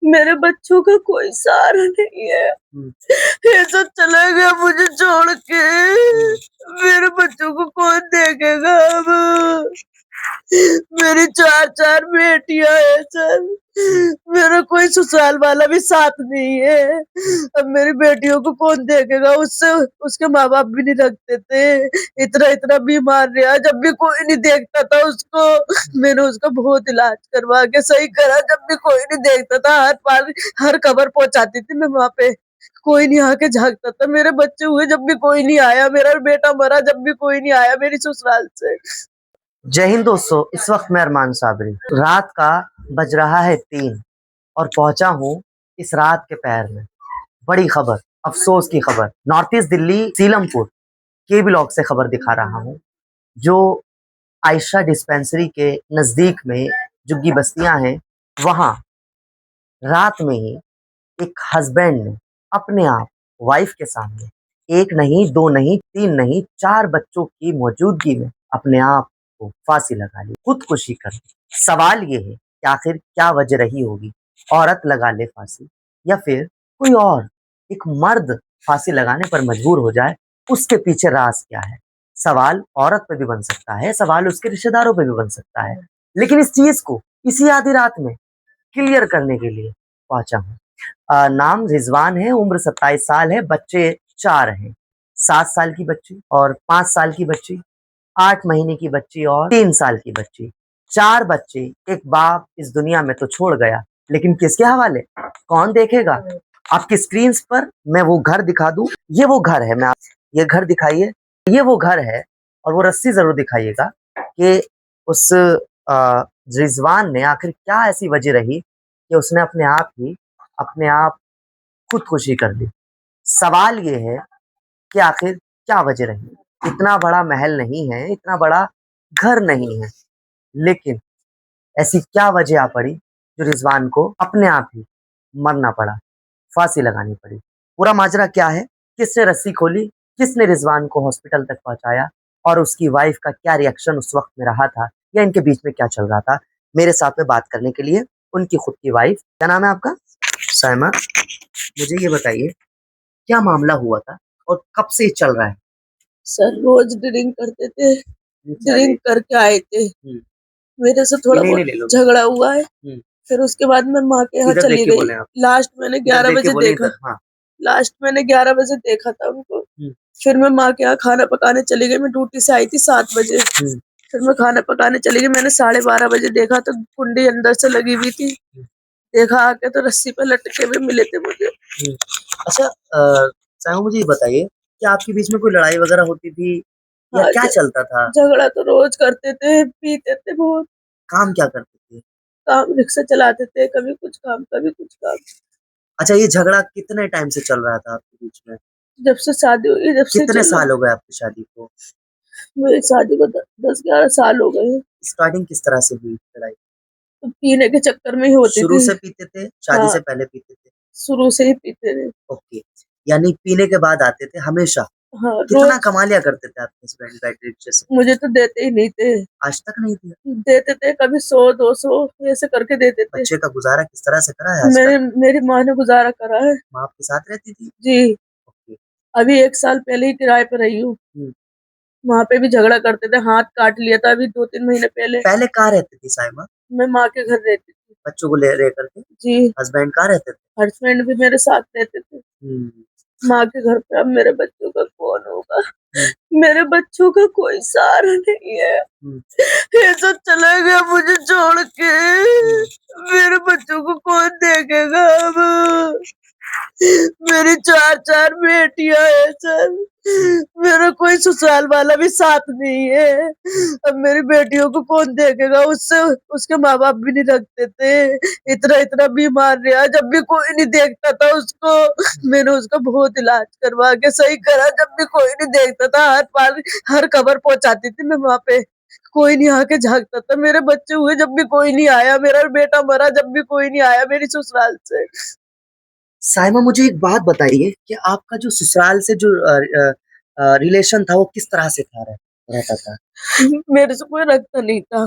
मेरे बच्चों का कोई सहारा नहीं है। ये सब चला गया मुझे छोड़ के। मेरे बच्चों को कौन देखेगा अब? मेरी 4-4 बेटियां हैं सर। मेरा कोई ससुराल वाला भी साथ नहीं है। अब मेरी बेटियों को कौन देखेगा? उससे उसके माँ-बाप भी नहीं रखते थे। इतना-इतना बीमार रहा, जब भी कोई नहीं देखता था उसको। मैंने उसका बहुत इलाज करवा के सही करा, जब भी कोई नहीं देखता था। हर बार हर खबर पहुँचाती थी मैं वहाँ पे। कोई नहीं आके झाँकता था। मेरे बच्चे हुए जब भी कोई नहीं आया, मेरा बेटा मरा जब भी कोई नहीं आया मेरी ससुराल से। जय हिंद दोस्तों, इस वक्त मैं अरमान साबरी। रात का बज रहा है 3 और पहुंचा हूं इस रात के पहर में। बड़ी खबर, अफसोस की खबर। नॉर्थ ईस्ट दिल्ली सीलमपुर के ब्लॉक से खबर दिखा रहा हूं, जो आयशा डिस्पेंसरी के नजदीक में जुग्गी बस्तियां हैं। वहां रात में ही एक हस्बैंड ने अपने आप वाइफ के सामने एक नहीं, दो नहीं, तीन नहीं, 4 बच्चों की मौजूदगी में अपने आप को फांसी लगा ली, खुदकुशी कर ली। सवाल ये है कि आखिर क्या वजह रही होगी? औरत लगा ले फांसी, या फिर कोई और एक मर्द फांसी लगाने पर मजबूर हो जाए, उसके पीछे राज क्या है? सवाल औरत पे भी बन सकता है, सवाल उसके रिश्तेदारों पे भी बन सकता है। लेकिन इस चीज को इसी आधी रात में क्लियर करने के लिए पहुंचा हूँ। नाम रिजवान है, उम्र 27 साल है, बच्चे 4 हैं। 7 साल की बच्ची और 5 साल की बच्ची, 8 महीने की बच्ची और 3 साल की बच्ची। 4 बच्चे, एक बाप इस दुनिया में तो छोड़ गया, लेकिन किसके हवाले? कौन देखेगा? आपकी स्क्रीन पर मैं वो घर दिखा दूं। ये वो घर है, ये घर दिखाइए। ये वो घर है, और वो रस्सी जरूर दिखाइएगा कि उस रिजवान ने आखिर क्या ऐसी वजह रही कि उसने अपने आप खुदकुशी कर ली। सवाल ये है कि आखिर क्या वजह रही? इतना बड़ा महल नहीं है, इतना बड़ा घर नहीं है, लेकिन ऐसी क्या वजह आ पड़ी जो रिजवान को अपने आप ही मरना पड़ा, फांसी लगानी पड़ी? पूरा माजरा क्या है? किसने रस्सी खोली? किसने रिजवान को हॉस्पिटल तक पहुंचाया? और उसकी वाइफ का क्या रिएक्शन उस वक्त में रहा था, या इनके बीच में क्या चल रहा था? मेरे साथ में बात करने के लिए उनकी खुद की वाइफ, क्या नाम है आपका? साइमा। मुझे ये बताइए, क्या मामला हुआ था और कब से ये चल रहा है? सर रोज ड्रिंक करते थे, ड्रिंक करके आए थे। मेरे से थोड़ा बहुत झगड़ा हुआ है। फिर उसके बाद मैं माँ के यहाँ चली गई। लास्ट मैंने 11 बजे देखा। लास्ट मैंने 11 बजे देखा था उनको। फिर मैं माँ के यहाँ खाना पकाने चली गई। मैं ड्यूटी से आई थी 7 बजे। फिर मैं खाना पकाने चली गई। मैंने 12:30 बजे देखा तो कुंडी अंदर से लगी हुई थी। देखा आके तो रस्सी पे लटके हुए मिले थे मुझे। अच्छा, साहब मुझे ये बताइए कि आपके बीच में कोई लड़ाई वगैरह होती थी, या हाँ, क्या चलता था? झगड़ा तो रोज करते थे, पीते थे बहुत। काम क्या करते थे? काम रिक्शा चलाते थे, कभी कुछ काम कभी कुछ काम। अच्छा, ये झगड़ा कितने टाइम से चल रहा था आपके बीच में? जब से शादी हुई जब से कितने साल हो गए आपकी शादी को? मेरी शादी को 10-11 साल हो गए। स्टार्टिंग किस तरह से हुई लड़ाई? तो पीने के चक्कर में ही होती शुरू थी। से पीते थे, शादी हाँ, से पहले पीते थे? शुरू से ही पीते थे। ओके, यानी पीने के बाद आते थे हमेशा। हाँ, कितना रोज। कमा लिया करते थे आपके हस्बैंड बैटरी रिक्शे से? मुझे तो देते ही नहीं थे। आज तक नहीं दिया? देते थे कभी 100-200 ऐसे करके देते थे। बच्चे का गुजारा किस तरह से करा है आज तक? मेरी माँ ने गुजारा करा है। माँ आपके साथ रहती थी? जी, ओके। अभी 1 साल पहले ही किराए पे रही हूँ। वहाँ पे भी झगड़ा करते थे, हाथ काट लिया था अभी 2-3 महीने पहले। पहले कहाँ रहती थी साइमा? मैं माँ के घर रहती थी। बच्चों को ले करके? जी, हस्बैंड कहाँ रहते थे? हस्बैंड भी मेरे साथ रहते थे। माँ के घर पे। अब मेरे बच्चों का कौन होगा? मेरे बच्चों का कोई सहारा नहीं है। ये सब चला गया मुझे छोड़ के। मेरे बच्चों को कौन देखेगा अब? मेरी 4-4 बेटियां हैं सर। मेरा कोई ससुराल वाला भी साथ नहीं है। अब मेरी बेटियों को कौन देखेगा? उससे उसके माँ-बाप भी नहीं रखते थे। इतना-इतना बीमार रहा, जब भी कोई नहीं देखता था उसको। मैंने उसका बहुत इलाज करवा के सही करा, जब भी कोई नहीं देखता था। हर बार हर खबर पहुँचाती थी मैं वहाँ पे। कोई नहीं आके झाँकता था। मेरे बच्चे हुए जब भी कोई नहीं आया, मेरा बेटा मरा जब भी कोई नहीं आया मेरी ससुराल से। साइमा, मुझे एक बात बताइए कि आपका जो ससुराल से जो रिलेशन था वो किस तरह से था? रहता था? मेरे से कोई रखता नहीं था।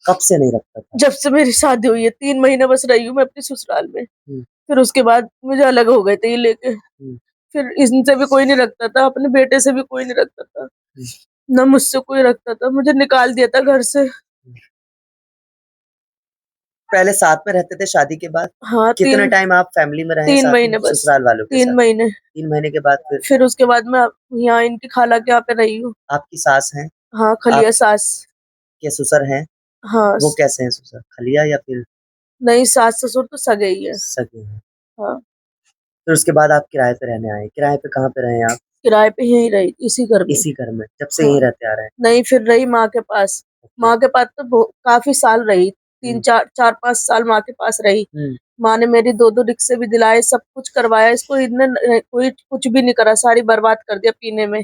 कब से नहीं रखता था? जब से मेरी शादी हुई है 3 महीने बस रही हूँ मैं अपने ससुराल में। फिर उसके बाद मुझे अलग हो गए थे ये लेके। फिर इनसे भी कोई नहीं रखता था, अपने बेटे से भी कोई नहीं रखता था, ना मुझसे कोई रखता था, मुझे निकाल दिया था घर से। पहले साथ में रहते थे शादी के बाद? हाँ, कितने टाइम आप फैमिली में रहे 3 साथ में महीने बस, ससुराल वालों के 3 साथ? महीने। 3 महीने के बाद फिर उसके बाद मैं यहाँ इनकी खाला के यहाँ पे रही हूँ। आपकी सास हैं? हाँ, खलिया सास। के ससुर हैं? हाँ, वो कैसे हैं ससुर? खलिया या फिर नहीं सास ससुर तो सगे ही है। सगे हैं? हाँ, फिर उसके बाद आप किराए पे रहने आए। किराए पे कहाँ पे रहे आप? किराए पे यहीं रही, इसी घर में। इसी घर में जब से हाँ। यहीं रहते आ रहे हैं? नहीं, फिर रही माँ के पास। माँ के पास तो काफी साल रही, 3-4-5 साल माँ के पास रही। माँ ने मेरी 2-2 रिक्शे भी दिलाए, सब कुछ करवाया, इसको इनने कोई कुछ भी नहीं करा, सारी बर्बाद कर दिया पीने में।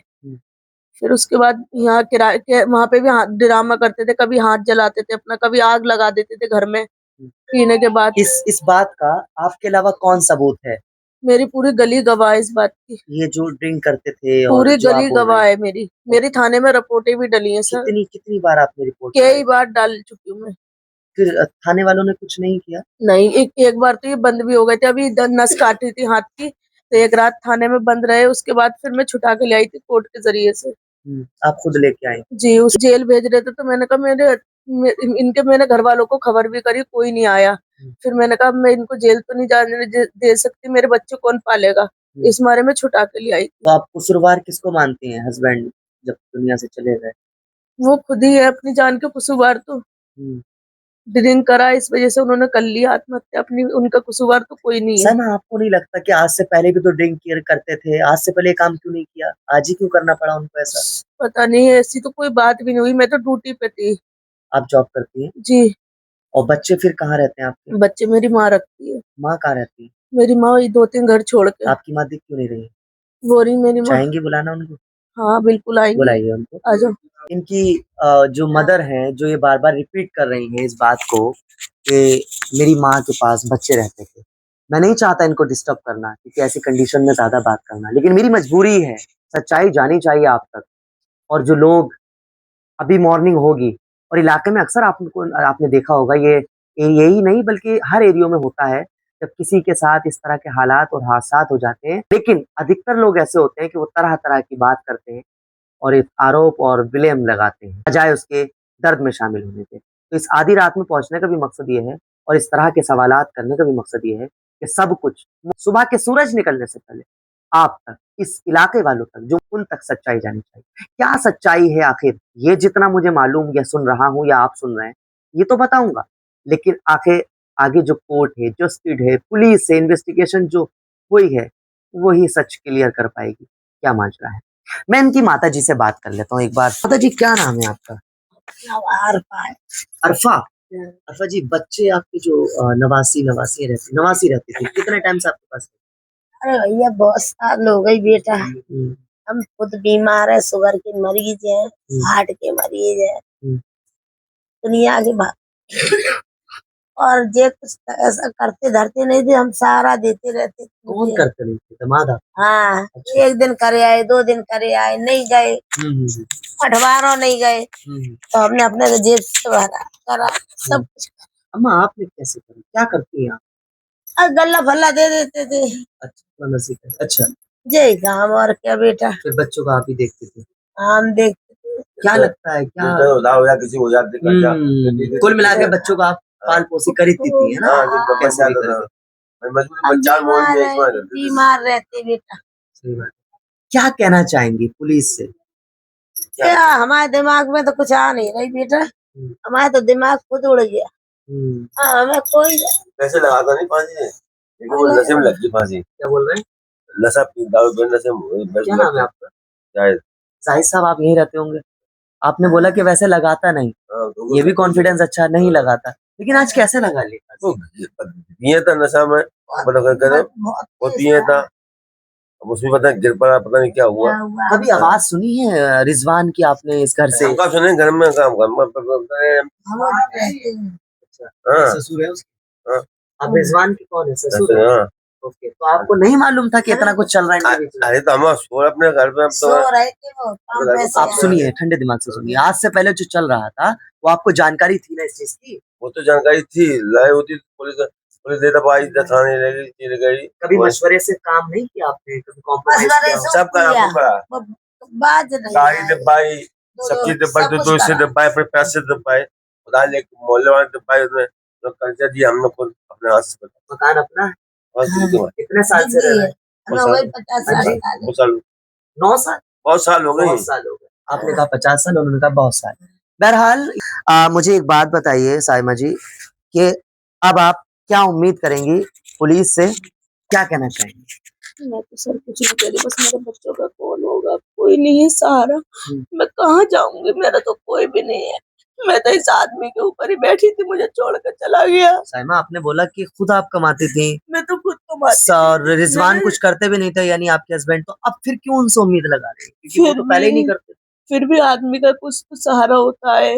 फिर उसके बाद यहाँ किराए के वहां पे भी ड्रामा करते थे, कभी हाथ जलाते थे अपना, कभी आग लगा देते थे घर में पीने के बाद। इस बात का आपके अलावा कौन सबूत है? मेरी पूरी गली गवाह है इस बात की। ये जो ड्रिंक करते थे और पूरी जो आप गली बोल रहे गवाह हैं, है मेरी थाने में रिपोर्टें भी डली है सर। कितनी कितनी बार आपने रिपोर्ट कई कराई? बार डाल चुकी हूँ मैं। फिर थाने वालों ने कुछ नहीं किया? नहीं, एक बार तो ये बंद भी हो गए थे, अभी नस काटी थी हाथ की, तो एक रात थाने में बंद रहे, उसके बाद फिर मैं छुटा के ले आई थी कोर्ट के जरिए से। आप खुद लेके आए? जी, उस जेल भेज रहे थे तो मैंने कहा इनके मैंने घर वालों को खबर भी करी, कोई नहीं आया। फिर मैंने कहा मैं इनको जेल तो नहीं जाने दे सकती, मेरे बच्चे कौन पालेगा, इस मारे में छुटा के ले आई। तो आप कसूरवार किसको मानती हैं? हस्बैंड जब दुनिया से चले गए? वो खुद ही है अपनी जान के कसूरवार, तो ड्रिंक करा इस वजह से उन्होंने कर लिया आत्महत्या अपनी, उनका कसूरवार तो कोई नहीं है। सना, आपको नहीं लगता कि आज से पहले भी तो ड्रिंक करते थे? आज से पहले काम क्यों नहीं किया? आज ही क्यों करना पड़ा उनको ऐसा? पता नहीं, ऐसी तो कोई बात भी नहीं हुई, मैं तो ड्यूटी पे थी। आप जॉब करती हैं? जी। और बच्चे फिर कहाँ रहते हैं आपके? बच्चे मेरी माँ रखती है। माँ कहाँ रहती है? मेरी माँ वही 2-3 घर छोड़ के। आपकी माँ दिख क्यों नहीं रही? वो रही मेरी माँ। चाहेंगी बुलाना उनको? हाँ बिल्कुल आएंगे, बुलाइए उनको। आ जाओ। इनकी जो मदर हैं, जो ये बार बार रिपीट कर रही हैं इस बात को कि मेरी माँ के पास बच्चे रहते थे। मैं नहीं चाहता इनको डिस्टर्ब करना, क्योंकि ऐसी कंडीशन में ज्यादा बात करना, लेकिन मेरी मजबूरी है, सच्चाई जानी चाहिए आप तक। और जो लोग, अभी मॉर्निंग होगी और इलाके में अक्सर आपने देखा होगा, ये यही नहीं बल्कि हर एरियो में होता है, जब किसी के साथ इस तरह के हालात और हादसात हो जाते हैं, लेकिन अधिकतर लोग ऐसे होते हैं कि वो तरह तरह की बात करते हैं और एक आरोप और ब्लेम लगाते हैं बजाय उसके दर्द में शामिल होने के। तो इस आधी रात में पहुंचने का भी मकसद ये है और इस तरह के सवालात करने का भी मकसद ये है कि सब कुछ सुबह के सूरज निकलने से पहले आप तक, इस इलाके वालों तक, जो उन तक सच्चाई जानी चाहिए। क्या सच्चाई है आखिर, ये जितना मुझे मालूम या सुन रहा हूँ या आप सुन रहे हैं, ये तो बताऊंगा, लेकिन आखिर आगे जो कोर्ट है, जस्टिस है, पुलिस है, इन्वेस्टिगेशन जो हुई है, वही सच क्लियर कर पाएगी क्या माजरा है। मैं इनकी माता जी से बात कर लेता हूँ एक बार। माता जी, क्या नाम है आपका? अरफा। अरफा जी, बच्चे आपके जो नवासी रहती थी, कितने टाइम से आपके पास? अरे भैया बहुत साल हो गई बेटा, हम खुद बीमार है, शुगर के मरीज है, हार्ट के मरीज है, दुनिया के और जे कुछ ऐसा करते धरते नहीं थे, हम सारा देते रहते। कौन करते नहीं थे? दामाद आप? हाँ। अच्छा। 1 दिन करे आए, 2 दिन करे आए, नहीं गए, 8 नहीं गए, तो हमने अपने जेब से भरा करा सब कुछ। अम्मा, आपने कैसे करा? क्या करती हैं आप? गल्ला फल्ला दे देते थे। अच्छा, जय काम, और क्या बेटा, फिर बच्चों का आप ही देखते थे? हम देखते थे। क्या लगता है, क्या किसी हो जाते, कुल मिला के बच्चों का आप पाल पोसी करी थी है ना? कैसे भी करके। बीमार रहते बेटा। सही बात है। क्या कहना चाहेंगी पुलिस से? क्या हमारे दिमाग में तो कुछ आ नहीं रही बेटा, हमारा तो दिमाग खुद उड़ गया। हमें कोई पैसे लगाता नहीं फांसी है, लेकिन वो नशे में लग गई फांसी। क्या बोल रहे हैं? नशा दारू पीने नशे में। क्या नाम है आपका? जाहिद। जाहिद साहब, आप यहीं रहते होंगे। आपने बोला कि वैसे लगाता नहीं, ये भी कॉन्फिडेंस अच्छा, नहीं लगाता, लेकिन आज कैसे लगा लिया? तो पिए था नशा में, वो पिए था, अब उसमें पता नहीं क्या हुआ। कभी आवाज सुनी है रिजवान की आपने इस घर से? हम कब सुने, घर में काम ससुर है उसके? अब रिजवान की कौन है? ससुर है? ओके, तो आपको नहीं मालूम था कि इतना कुछ चल रहा है इनके बीच में? अरे तो हम सो अपने घर पे, हम सो तो रहे थे वो काम पे से आप आए। सुनिए, ठंडे दिमाग से सुनिए। आज से पहले जो चल रहा था वो आपको जानकारी थी ना इस चीज की? वो तो जानकारी थी, लड़ाई होती तो पुलिस देता भाई थाने ले गई, चली गई। कभी मशवरे से काम नहीं किया आपने? कभी कॉम्प्रोमाइज मशवरे किया? से सब करा, किया। खूब करा। वो बाज नहीं गाड़ी आए। दबाई, सब्जी दबाई, सब तो कुछ दो से करा। दबाए, फिर पैसे दबाए, बता ले मोहल्ले वाले दबाए, उसने जो कर्जा दिया हमने खुद अपने हाथ से बता। मकान अपना? और कितने कितने साल से रह रहे हैं? हमें वही 50 हाँ जी? 60 साल है। बहुत साल, 9 साल? बहुत साल हो गए। बहुत साल हो गए। आपने कहा 50 साल, उन्होंने कहा बहुत साल। बहरहाल मुझे एक बात बताइए साइमा जी कि अब आप क्या उम्मीद करेंगी पुलिस से, क्या कहना चाहेंगी? मैं तो सर कुछ नहीं कह रही, बस मेरे बच्चों का कौन होगा, कोई नहीं है सहारा। मैं कहाँ जाऊंगी, मेरा तो कोई भी नहीं है। मैं तो इस आदमी के ऊपर ही बैठी थी, मुझे छोड़ कर चला गया। साइमा, आपने बोला कि खुद आप कमाती थी मैं तो खुद कमाती और रिजवान नहीं। कुछ करते भी नहीं थे, यानी आपके हस्बैंड, तो अब फिर क्यों उनसे उम्मीद लगा रहे हैं? क्योंकि वो फिर तो पहले ही नहीं भी करते। फिर भी आदमी का कुछ तो सहारा होता है,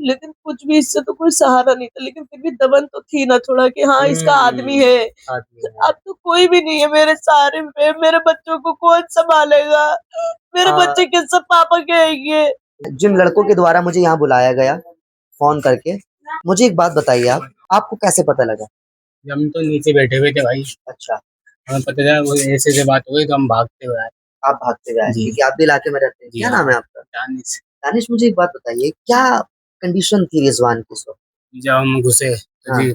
लेकिन कुछ भी इससे तो कोई सहारा नहीं था, लेकिन फिर भी दबन तो थी ना थोड़ा कि हाँ इसका आदमी है। आदमी है। अब तो कोई भी नहीं है मेरे सहारे पे, मेरे बच्चों को कौन संभालेगा, मेरे बच्चे किससे पापा कहेंगे। जिन लड़कों के द्वारा मुझे यहाँ बुलाया गया फोन करके, मुझे एक बात बताइए, आप आपको कैसे पता लगा? हम तो नीचे बैठे हुए थे भाई, अच्छा, हमें पता था वो ऐसे से बात हो गई तो हम भागते हुए आए। आप भागते हुए आए जी। क्योंकि आप भी इलाके में रहते हैं। जी क्या हाँ। नाम है आपका? दानिश। दानिश, मुझे एक बात बताइए, क्या कंडीशन थी रिजवान की उस वक्त? जब हम घुसे तो हाँ। जी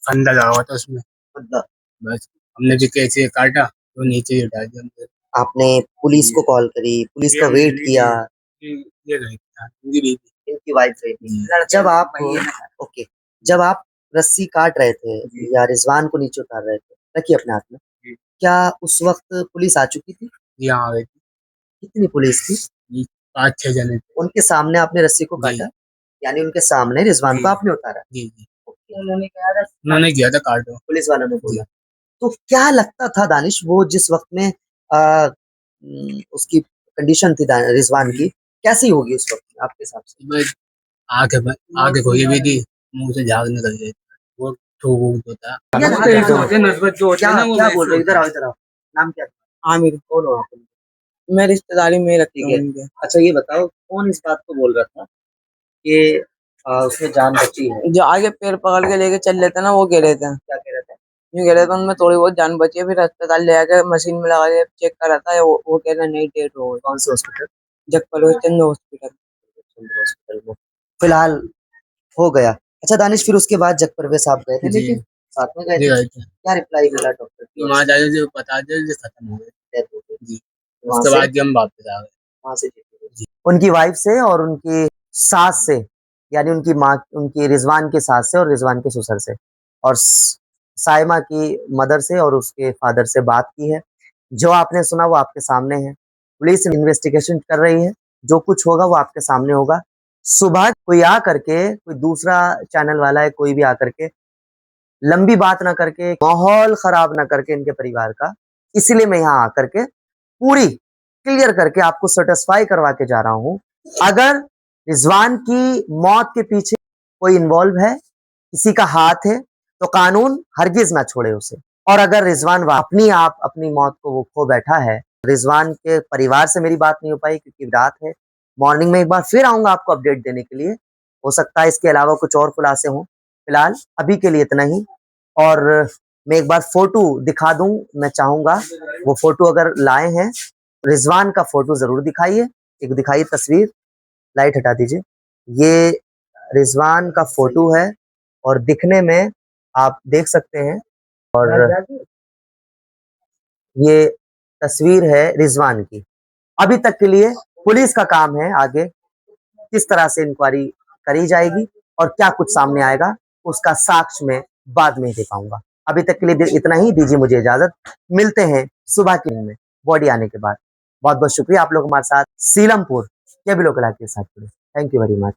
फंदा लगा हुआ था उसमें, मतलब बस हमने जो कैसे काटा तो नीचे ही उठा दिया हमने। आपने पुलिस को कॉल करी, पुलिस का वेट किया? ये रही थी। इनकी वाइफ रही थी। जब आप ओके, जब आप रस्सी काट रहे थे या रिजवान को नीचे उतार रहे थे, रखिए अपने हाथ में, जी। क्या उस वक्त पुलिस आ चुकी थी? जी हाँ आ गई थी। कितनी पुलिस थी? 5-6 जने थे। उनके सामने आपने रस्सी को जी। काटा, यानी उनके सामने रिजवान जी। को आपने उतारा? जी जी ओके, उन्होंने किया था काटो। पुलिस वालों ने बोला। तो क्या लगता था दानिश, वो जिस वक्त में उसकी कंडीशन थी रिजवान की, कैसी होगी उस वक्त में आपके हिसाब से? बस आगे खोली हुई थी, मुंह से झाग निकल गई, वो ठोक होता। क्या नस्बत जो होती है ना वो क्या वैसे बोल रहे हो? होती इधर है। आओ, इधर आओ। नाम क्या? आमिर, कौन हो आप? मैं रिश्तेदारी में रखती ठीक है। हूँ। अच्छा ये बताओ, कौन इस बात को बोल रहा था कि उसमें जान बची है? जो आगे पैर पकड़ के लेके चल लेते ना वो कह रहे थे, क्या कह रहा था? यूँ कह रहे थे उनमें थोड़ी बहुत जान बची है, फिर अस्पताल ले आके मशीन में लगा के चेक करा था, वो कह रहे नहीं डेट हो गई। कौन से हॉस्पिटल? जगपल चंद हॉस्पिटल। हॉस्पिटल में फिलहाल हो गया। अच्छा दानिश, फिर उसके बाद जगप्रवेश आप गए थे, जी। लेकिन साथ में गए जी थे, गए थे। क्या रिप्लाई मिला डॉक्टर की तो ओर वहाँ से? जाके जो बता दिया जो खत्म हो गए। डेथ हो गई। जी। वहाँ उसके से बाद जी हम वापस आ गए। वहाँ से जीती गई। जी। उनकी वाइफ से और उनकी सास से, यानी उनकी माँ, उनकी रिजवान की सास से और रिजवान के ससुर से, और साइमा की मदर से और उसके फादर से बात की है। जो आपने सुना वो आपके सामने है। पुलिस इन्वेस्टिगेशन कर रही है, जो कुछ होगा वो आपके सामने होगा। सुबह कोई आ करके, कोई दूसरा चैनल वाला है, कोई भी आकर के लंबी बात ना करके, माहौल खराब ना करके इनके परिवार का, इसलिए मैं यहाँ आकर के पूरी क्लियर करके आपको सेटिस्फाई करवा के जा रहा हूँ। अगर रिजवान की मौत के पीछे कोई इन्वॉल्व है, किसी का हाथ है, तो कानून हरगिज ना छोड़े उसे। और अगर रिजवान अपनी मौत को वो खो बैठा है, रिजवान के परिवार से मेरी बात नहीं हो पाई क्योंकि रात है, मॉर्निंग में एक बार फिर आऊंगा आपको अपडेट देने के लिए। हो सकता है इसके अलावा कुछ और खुलासे हों, फिलहाल अभी के लिए इतना ही। और मैं एक बार फोटो दिखा दूं, मैं चाहूंगा वो फोटो अगर लाए हैं, रिजवान का फोटो जरूर दिखाइए। एक दिखाइए तस्वीर, लाइट हटा दीजिए। ये रिजवान का फोटो है और दिखने में आप देख सकते हैं, और ये तस्वीर है रिजवान की। अभी तक के लिए पुलिस का काम है, आगे किस तरह से इंक्वायरी करी जाएगी और क्या कुछ सामने आएगा उसका साक्ष्य में बाद में दिखाऊंगा। अभी तक के लिए इतना ही, दीजिए मुझे इजाजत। मिलते हैं सुबह की नींद में बॉडी आने के बाद। बहुत बहुत शुक्रिया आप लोग हमारे साथ सीलमपुर केबीलो कला के साथ जुड़े। Thank you very much.